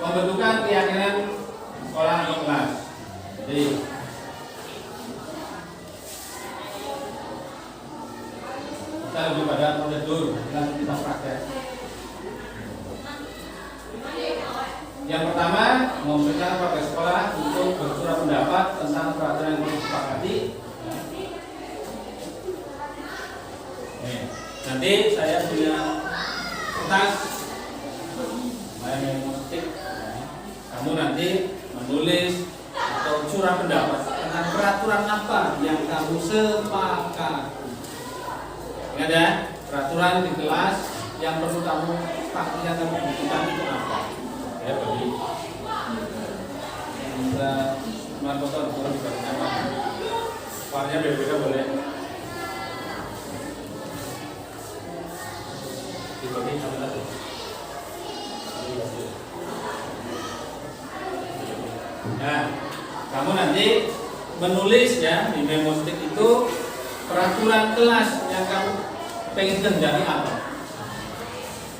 Pembentukan keyakinan sekolah atau kelas. Jadi kita lebih pada prosedur dan kita praktek. Yang pertama, memberikan kepada sekolah untuk bersurat pendapat tentang peraturan yang disepakati. Nanti saya punya kertas, kamu nanti menulis atau curah pendapat tentang peraturan apa yang kamu sepakati. Ingat ya, peraturan di kelas yang perlu kamu sepakati, yang kamu butuhkan itu apa? Ya, bagi kita markotor boleh diberikan warnanya beda-beda boleh dibagi satu-satu. Nah, kamu nanti menulis ya di memo stick itu peraturan kelas yang kamu pengen kehendaki apa.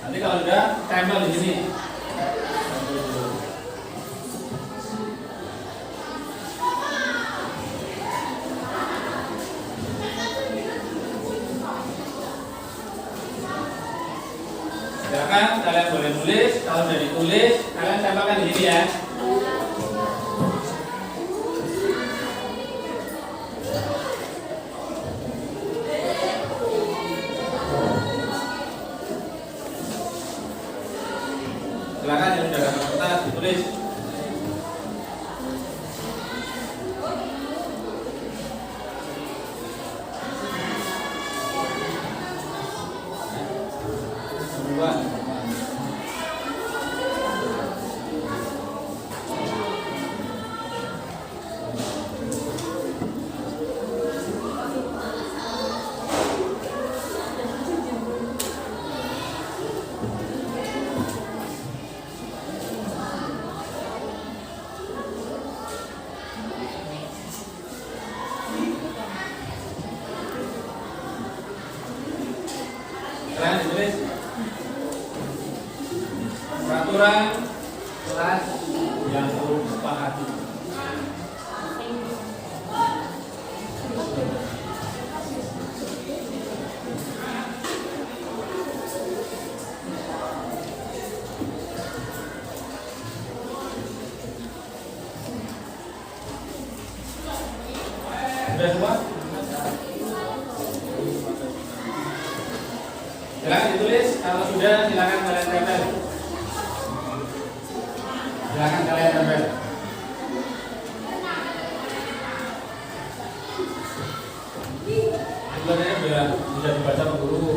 Nanti kalau udah tempel di sini. Silakan kalian boleh tulis. Kalau sudah ditulis, kalian tempelkan di sini ya. Silakan yang sudah dapat kertas ditulis. Kalian ditulis peraturan kelas yang perlu disepakati. Sudah semua? Silakan ditulis. Kalau sudah, silakan kalian tempel. Silakan kalian tempel. Sebenarnya sudah bisa dibaca Pak Guru.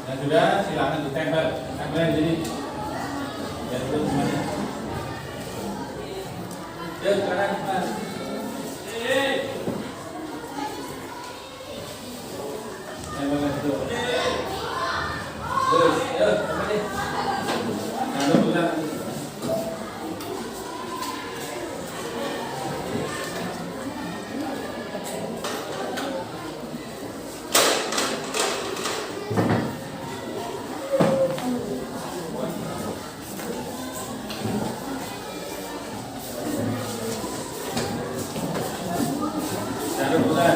Dan sudah, silakan ditempel. Tempelnya di sini. Ya, itu semuanya. Ya, silakan Mas. Terus, ya, kembali. Jangan lupa. Jangan lupa.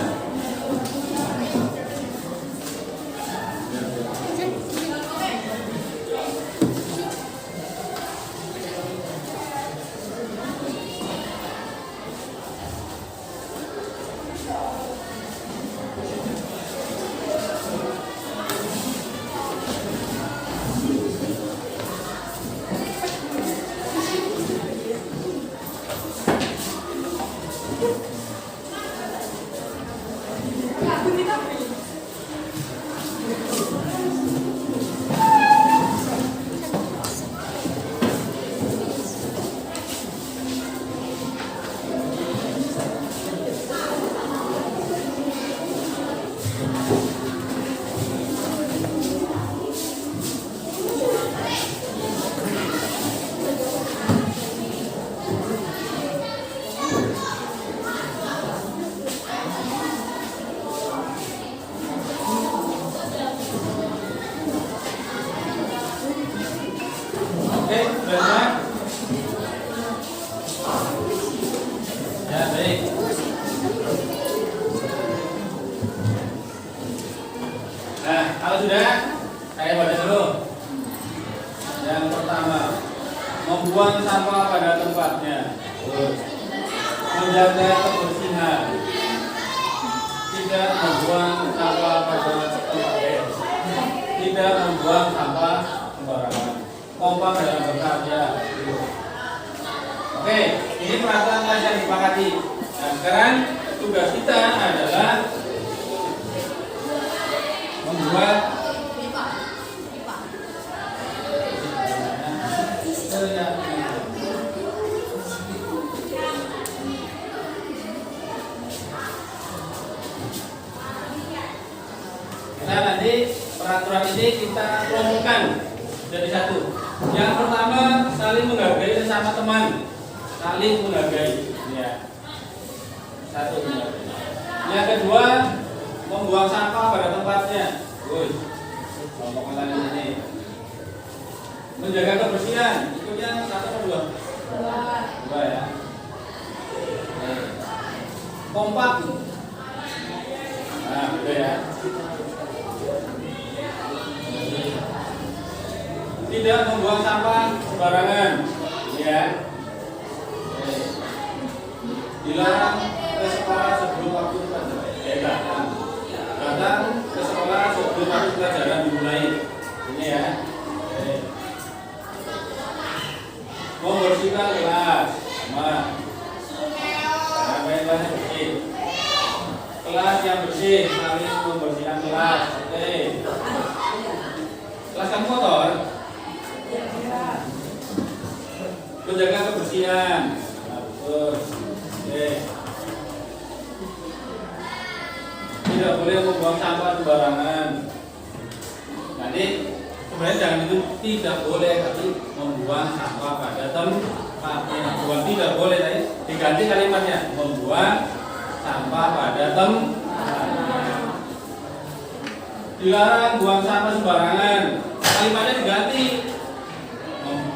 Nah, kalau sudah, saya baca dulu. Yang pertama, membuang sampah pada tempatnya. Menjaga kebersihan. Tidak membuang sampah pada tempatnya. Tidak membuang sampah sembarangan. Kompak dalam bekerja. Oke, ini peraturan kelas yang disepakati. Nah, sekarang tugas kita adalah membuat nah, nanti peraturan ini kita kelompokkan jadi satu. Yang pertama, saling menghargai sesama teman, saling menghargai. Ya. Satu. Yang kedua, membuang sampah pada tempatnya. Kelompokkan lagi ini. Menjaga kebersihan, ikutnya satu atau dua? Dua ya. Kompak. Nah, beda ya. Tidak membuang sampah sembarangan, ya. Dilarang ke sekolah sebelum waktu pelajaran. Datang ke sekolah sebelum waktu pelajaran dimulai. Ini ya. Membersihkan kelas, kelas yang bersih. Kelas yang bersih, saling membersihkan kelas. Oke. Kelas kamu kotor. Menjaga kebersihan. Terus, tidak boleh membuang sampah sembarangan. Nanti sebenarnya jangan itu tidak boleh, tapi membuang sampah pada tempatnya. Buang tidak boleh, tadi diganti kalimatnya membuang sampah pada tempatnya. Dilarang buang sampah sembarangan. Kalimatnya diganti.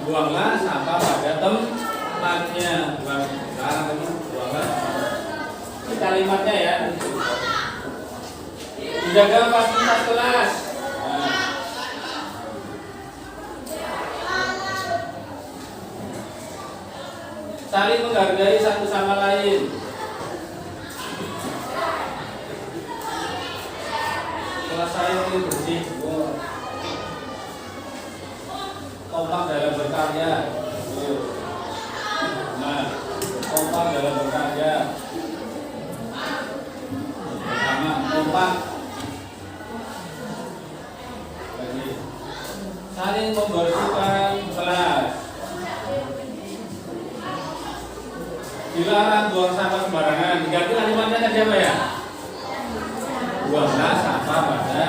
Buanglah sampah pada tempatnya. Bukan dilarang, tapi buanglah. Ini kalimatnya ya. Menjaga fasilitas kelas. Saling menghargai satu sama lain. Kelas saya ini bersih. Kompak dalam berkarya. Nah, kompak dalam berkarya. Pertama, kompak. Saling membersihkan kelas. Dilarang buang sampah sembarangan. Diganti kalimatnya tadi apa ya? Buanglah sampah pada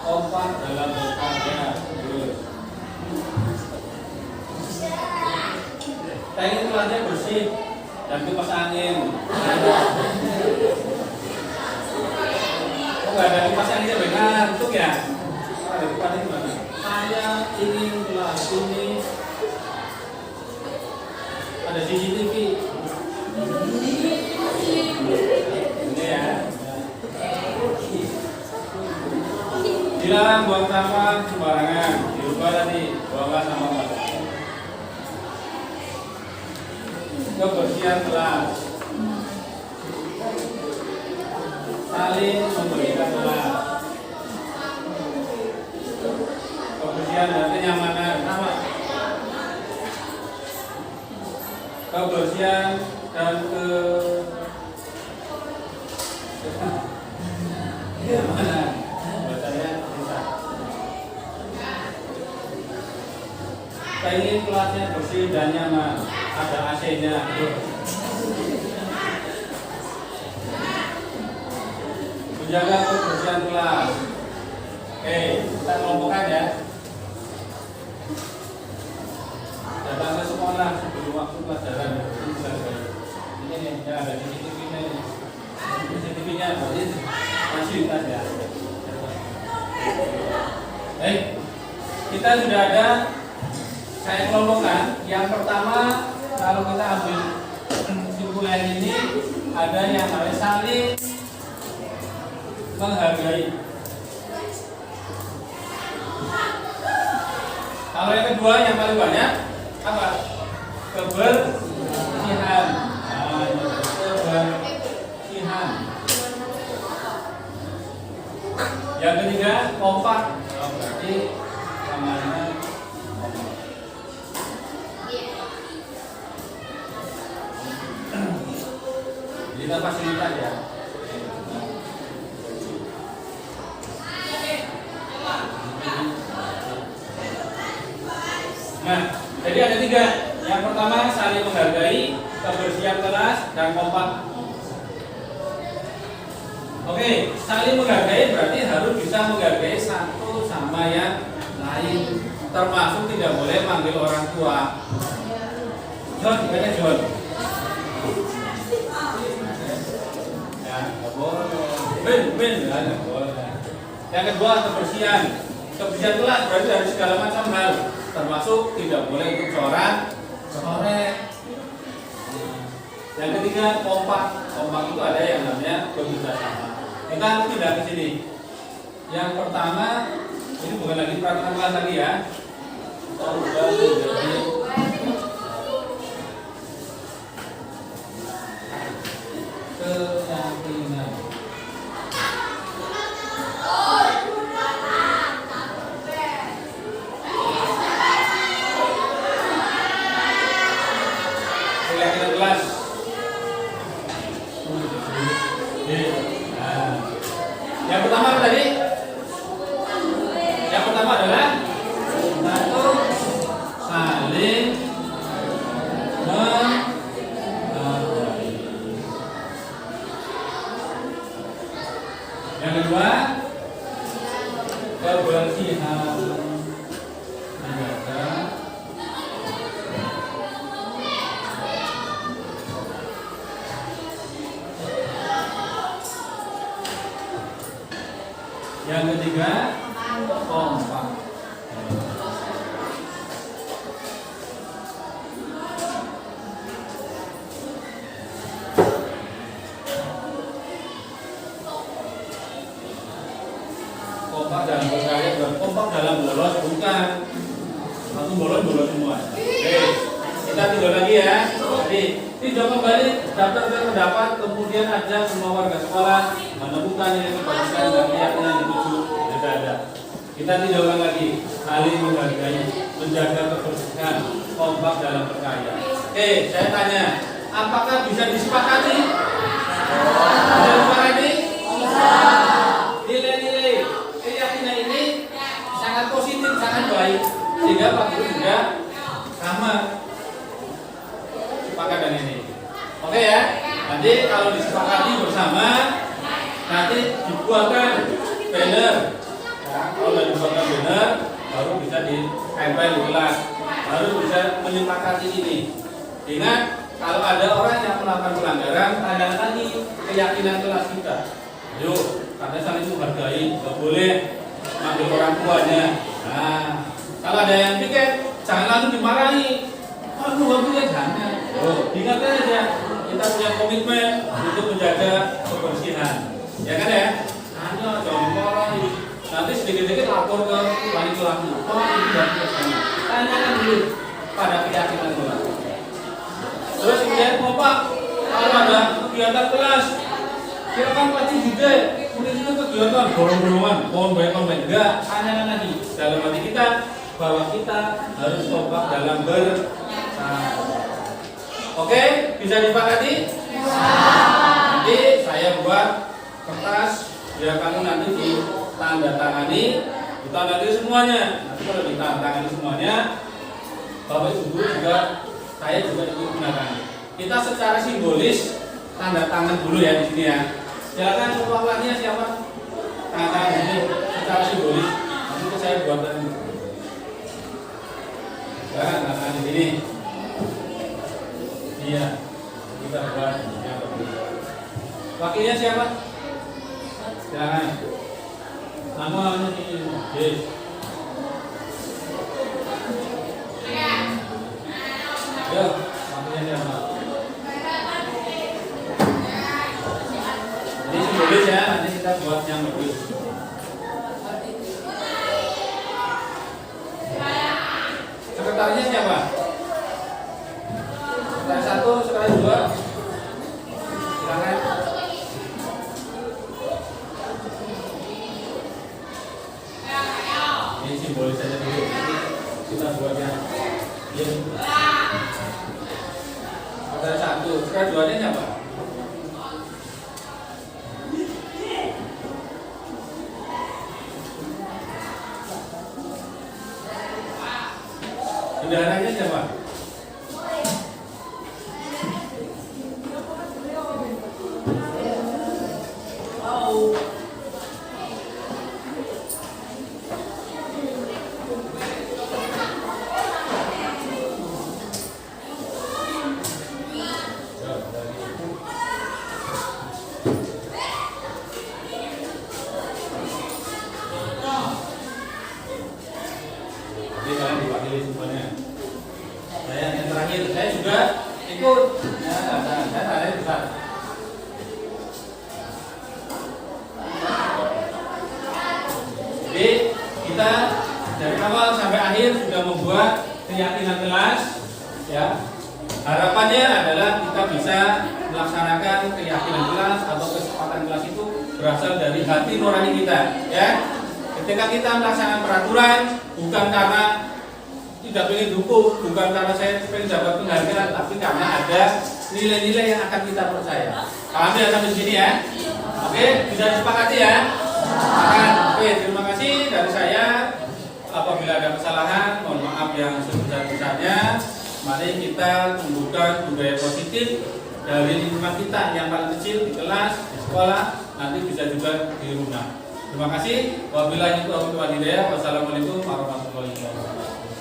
kompak dalam berkarya. Pengen kelasnya bersih dan kipas angin. Oh, nggak ada kipas angin benar, untuk ya? Ada kipas angin mana? Saya ingin kelas ini ada CCTV. Ini ya. Dilarang buang sampah sembarangan. Dirubah tadi, buanglah sampah pada. Kebersihan kelas. Saling memberikan kelas. Kebersihan dan kenyamanan sama. Kebersihan dan kenyamanan. Bacanya susah. Pengen kelasnya bersih dan nyaman. Ada AC-nya. Menjaga kebersihan kelas. Oke, kita kelompokkan ya. Datang ke sekolah sebelum waktu pelajaran. Ini nih, yang ada CCTV-nya ini. CCTV-nya berarti fasilitas ya. Kita sudah ada. Saya kelompokkan. Yang pertama, kalau kita ambil kesimpulan ini ada yang namanya saling menghargai. Kalau yang kedua yang paling banyak apa? Kebersihan. Nah, kebersihan. Yang ketiga kompak. Oh, berarti namanya kompak. Kita fasilitas ya. Nah, jadi ada tiga. Yang pertama saling menghargai, kebersihan kelas, dan kompak. Oke, saling menghargai berarti harus bisa menghargai satu sama yang lain. Termasuk tidak boleh manggil orang tua. John, gimana John? Ya, nggak boleh. Ben, nggak boleh. Yang kedua kebersihan. Kebersihan kelas berarti dari segala macam hal. Termasuk tidak boleh untuk corek. Yang ketiga kompak. Kompak itu ada yang namanya bekerjasama. Kita pindah ke sini. Yang pertama ini bukan lagi peraturan kelas lagi ya. Kita ubah menjadi keyakinan. Keyakinan kelas. Yang pertama apa tadi? Yang pertama adalah satu saling menghargai. Yang kedua kebersihan. Menjaga yang ketiga kompak. Kompak dalam berkarya bukan kompak dalam bolos, bukan. Satu bolos semua. Oke, kita tidur lagi ya. Jadi tidak kembali daftar pendapat, kemudian ajak semua warga sekolah menemukan nilai kebaikan dan keyakinan yang dituju. Tidak ada. Kita tidak ulang lagi. Saling menghargai, menjaga kebersihan, kompak dalam berkarya. Oke, saya tanya, apakah bisa disepakati? Bisa disepakati? Bisa. Nilai-nilai keyakinan ini sangat positif, sangat baik, sehingga Pak Guru juga sama sepakat dengan ini. Oke ya, nanti kalau disepakati bersama, nanti dibuatkan banner. Nah, kalau sudah dibuatkan banner, baru bisa ditempel di kelas, baru bisa menyepakati ini. Ingat, kalau ada orang yang melakukan pelanggaran, tanyakan lagi keyakinan kelas kita. Ayo, karena saling menghargai, nggak boleh ambil orang tuanya. Nah, kalau ada yang piket, jangan langsung dimarahi. Aduh, nggak boleh, jangan. Oh, ingat aja, kita punya komitmen untuk menjaga kebersihan. Ya kan ya? Hanya jangan marahi. Nanti sedikit-sedikit lapor ke wali kelasnya. Oh, ini dan kebersihan. Tanyakan dulu pada keyakinan kelas. Terus kemudian kompak. Kalau ada kegiatan kelas, kita kan pasti juga udah itu kegiatan borong-borongan, pohon banyak enggak, tanyakan lagi dalam hati kita bahwa kita harus kompak dalam bersama. Oke, bisa disepakati? Bisa. Nanti saya buat kertas biar kamu nanti ditandatangani, ditandai semuanya. Nanti kalau ditandatangani semuanya, Bapak Ibu juga saya juga ikut menandatangani. Kita secara simbolis tanda tangan dulu ya di sini ya. Silakan wakilnya siapa? Tanda tangan ini secara simbolis. Nanti saya buatkan. Silakan tanda tangan di sini. Iya, kita buat. Wakilnya siapa? Silakan. Namanya ini. Yes. Ya, wakilnya siapa? kita buat yang bagus. Sekretarisnya siapa? Sekretaris 1, sekretaris 2. Silakan. Ini simbolis saja dulu. Kita buat yang sekretaris 1, sekretaris 2-nya siapa? Bendaharanya siapa? Jadi kalian diwakili semuanya. Saya yang terakhir, saya juga ikut. Saya ada besar. Jadi kita dari awal sampai akhir sudah membuat keyakinan kelas, ya. Harapannya adalah kita bisa melaksanakan keyakinan kelas atau kesepakatan kelas itu berasal dari hati nurani kita, ya. Ketika kita melaksanakan peraturan bukan karena tidak ingin dukung, bukan karena saya ingin dapat penghargaan, tapi karena ada nilai-nilai yang akan kita percaya. Paham ya sampai sini ya? Oke, bisa disepakati ya? Oke, terima kasih dari saya. Apabila ada kesalahan, mohon maaf yang sebesar-besarnya. Mari kita tumbuhkan budaya positif dari lingkungan kita yang paling kecil di kelas, di sekolah, nanti bisa juga di rumah. Terima kasih. Wabillahi taufiq wal hidayah. Wassalamualaikum warahmatullahi wabarakatuh.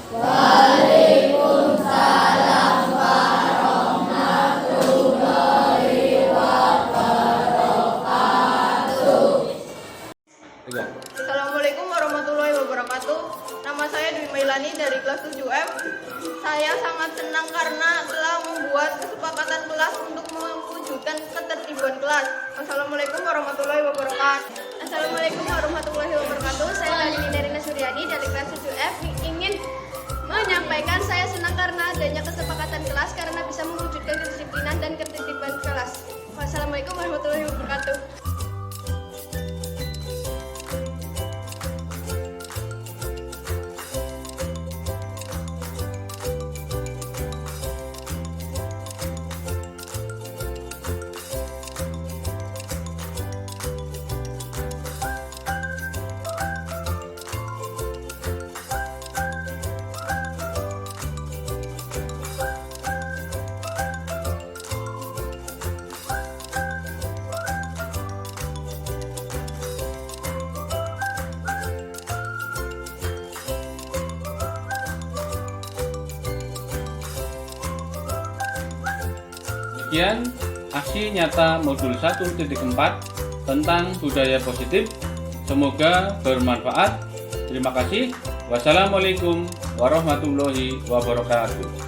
Waalaikumsalam warahmatullahi wabarakatuh. Assalamualaikum warahmatullahi wabarakatuh. Nama saya Dwi Mailani dari kelas 7F. Saya sangat senang karena telah membuat kesepakatan kelas untuk mewujudkan ketertiban kelas. Assalamualaikum warahmatullahi wabarakatuh. Assalamualaikum warahmatullahi wabarakatuh. Saya Lalini Nerina Suryani dari kelas 7F ingin menyampaikan saya senang karena adanya kesepakatan kelas karena bisa mewujudkan kedisiplinan dan ketertiban kelas. Wassalamualaikum warahmatullahi wabarakatuh. Demikian aksi nyata modul 1.4 tentang budaya positif. Semoga bermanfaat. Terima kasih. Wassalamualaikum warahmatullahi wabarakatuh.